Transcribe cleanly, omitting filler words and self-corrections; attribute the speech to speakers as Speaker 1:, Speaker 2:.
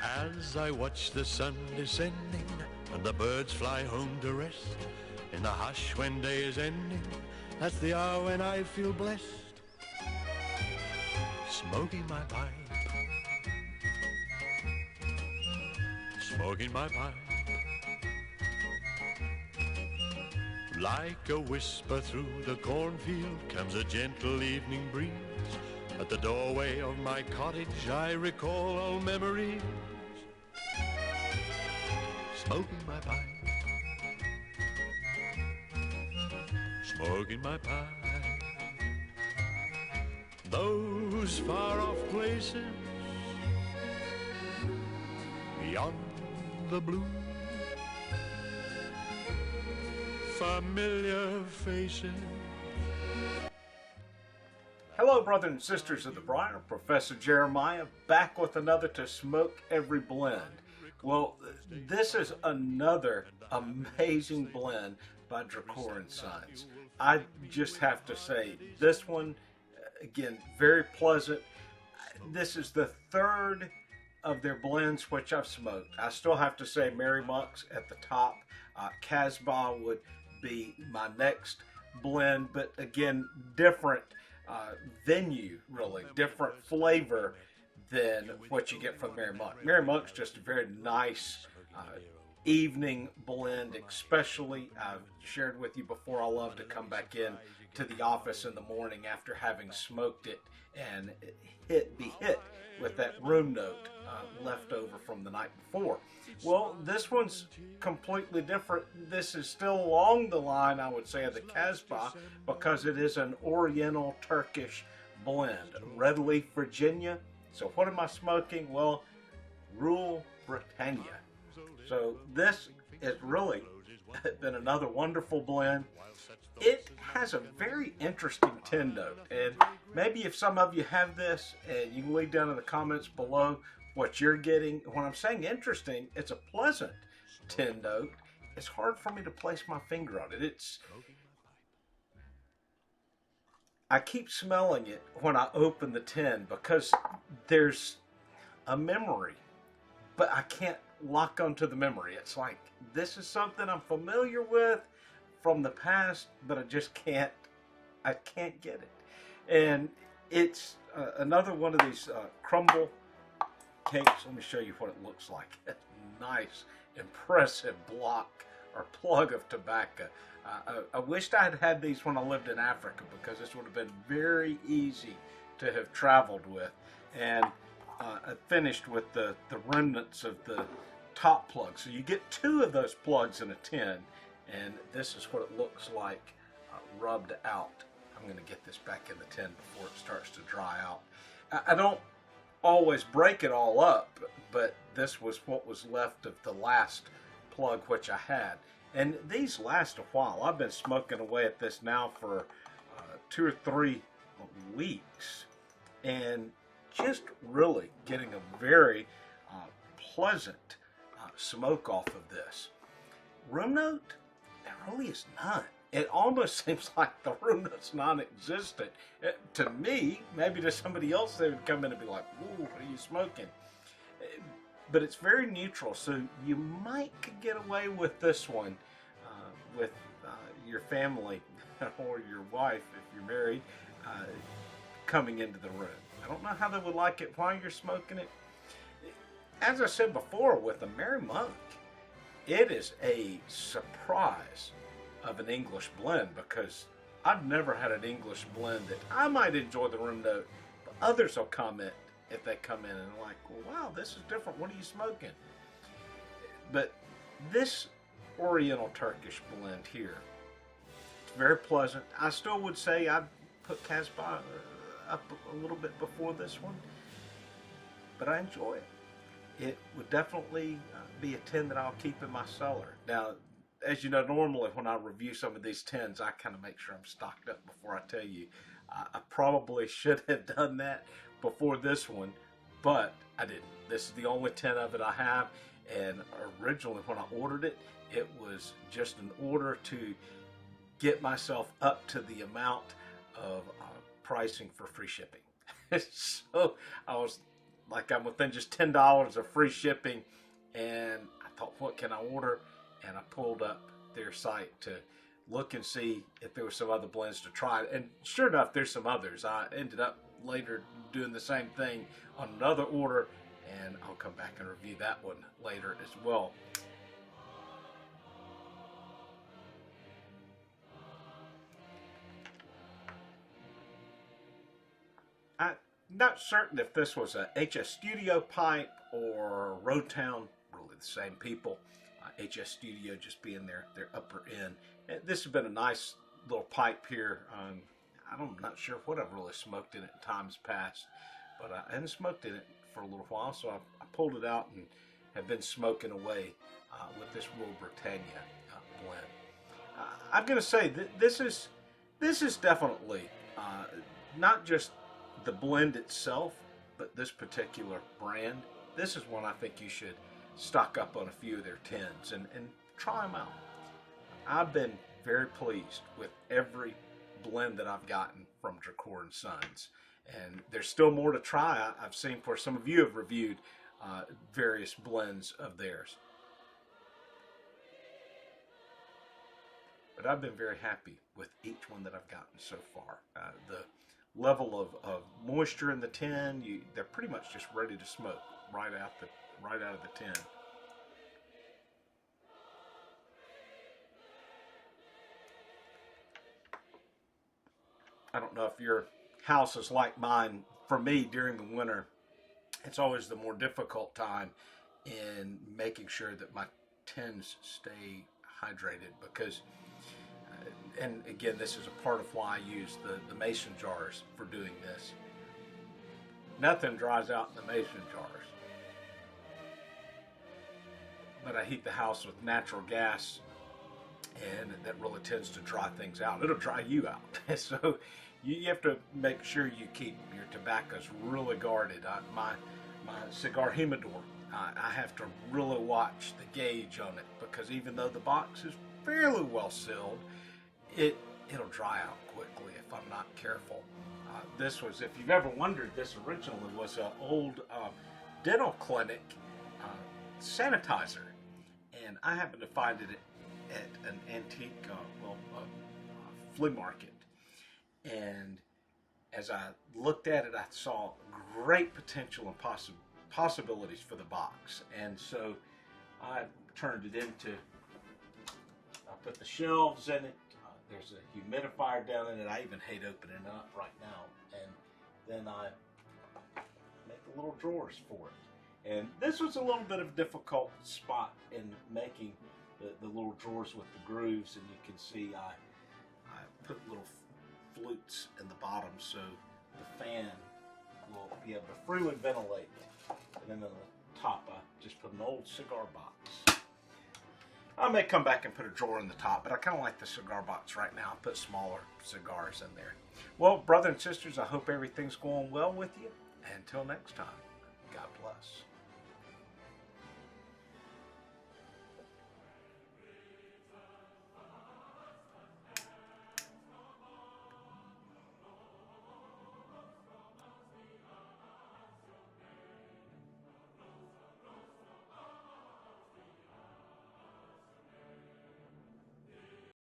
Speaker 1: As I watch the sun descending and the birds fly home to rest, in the hush when day is ending, that's the hour when I feel blessed. Smoking my pipe, smoking my pipe, like a whisper through the cornfield comes a gentle evening breeze. At the doorway of my cottage I recall old memories. Smoking my pipe, smoking my pipe. Those far-off places beyond the blue, familiar faces.
Speaker 2: Hello, brothers and sisters of the Briar. Professor Jeremiah back with another To Smoke Every Blend. Well, this is another amazing blend by Drucquer and Sons. I just have to say, this one, again, very pleasant. This is the third of their blends which I've smoked. I still have to say Mary Monk's at the top. Casbah would be my next blend, but again, different venue, really different flavor than what you get from Mary Monk. Mary Monk's just a very nice evening blend, especially I've shared with you before. I love to come back in to the office in the morning after having smoked it and be hit with that room note left over from the night before. Well, this one's completely different. This is still along the line, I would say, of the Casbah, because it is an Oriental Turkish blend. Red Leaf, Virginia. So what am I smoking? Well, Rural Britannia. So this has really been another wonderful blend. It has a very interesting tin note, and maybe if some of you have this, and you can leave down in the comments below what you're getting. When I'm saying interesting, it's a pleasant tin note. It's hard for me to place my finger on it. I keep smelling it when I open the tin because there's a memory, but I can't lock onto the memory. It's like, this is something I'm familiar with from the past, but I can't get it. And it's another one of these crumble cakes. Let me show you what it looks like. Nice, impressive block or plug of tobacco. I wished I had had these when I lived in Africa, because this would have been very easy to have traveled with. And I finished with the remnants of the top plug. So you get two of those plugs in a tin, and this is what it looks like rubbed out. I'm going to get this back in the tin before it starts to dry out. I don't always break it all up, but this was what was left of the last plug which I had. And these last a while. I've been smoking away at this now for 2 or 3 weeks, and just really getting a very pleasant smoke off of this. Room note, there really is none. It almost seems like the room note's non-existent. To me, maybe to somebody else, they would come in and be like, "Ooh, what are you smoking?" But it's very neutral, so you might get away with this one with your family or your wife, if you're married, coming into the room. I don't know how they would like it while you're smoking it. As I said before, with the Mary Monk, it is a surprise of an English blend, because I've never had an English blend that I might enjoy the room note, but others will comment if they come in and like, well, wow, this is different. What are you smoking? But this Oriental Turkish blend here, it's very pleasant. I still would say I'd put Casbah up a little bit before this one, but I enjoy it. It would definitely be a tin that I'll keep in my cellar. Now, as you know, normally when I review some of these tins, I kind of make sure I'm stocked up before I tell you. I probably should have done that before this one, but I didn't. This is the only tin of it I have, and originally when I ordered it, it was just an order to get myself up to the amount of pricing for free shipping. So I was like I'm within just $10 of free shipping. And I thought, what can I order? And I pulled up their site to look and see if there were some other blends to try. And sure enough, there's some others. I ended up later doing the same thing on another order, and I'll come back and review that one later as well. I'm not certain if this was a HS Studio pipe or Roadtown, really the same people. HS Studio just being their upper end. And this has been a nice little pipe here. I'm not sure what I've really smoked in it in times past, but I hadn't smoked in it for a little while, so I pulled it out and have been smoking away with this Royal Britannia blend. I'm going to say that this is definitely not just the blend itself, but this particular brand. This is one I think you should stock up on a few of their tins and try them out. I've been very pleased with every blend that I've gotten from Drucquer and Sons, and there's still more to try. I've seen where some of you have reviewed various blends of theirs, but I've been very happy with each one that I've gotten so far. The level of moisture in the tin, they're pretty much just ready to smoke right out of the tin. I don't know if your house is like mine. For me, during the winter, it's always the more difficult time in making sure that my tins stay hydrated, because and again, this is a part of why I use the mason jars for doing this. Nothing dries out in the mason jars, but I heat the house with natural gas, and that really tends to dry things out. It'll dry you out. So you have to make sure you keep your tobaccos really guarded. My cigar humidor, I have to really watch the gauge on it, because even though the box is fairly well sealed, it'll dry out quickly if I'm not careful. This was, if you've ever wondered, this originally was an old dental clinic sanitizer, and I happened to find it at an antique flea market. And as I looked at it, I saw great potential and possibilities for the box. And so I turned it into, I put the shelves in it. There's a humidifier down in it. I even hate opening it up right now. And then I make the little drawers for it. And this was a little bit of a difficult spot in making the little drawers with the grooves. And you can see I put little flutes in the bottom so the fan will be able to freely ventilate. And then on the top, I just put an old cigar box. I may come back and put a drawer in the top, but I kind of like the cigar box right now. I put smaller cigars in there. Well, brothers and sisters, I hope everything's going well with you. Until next time, God bless.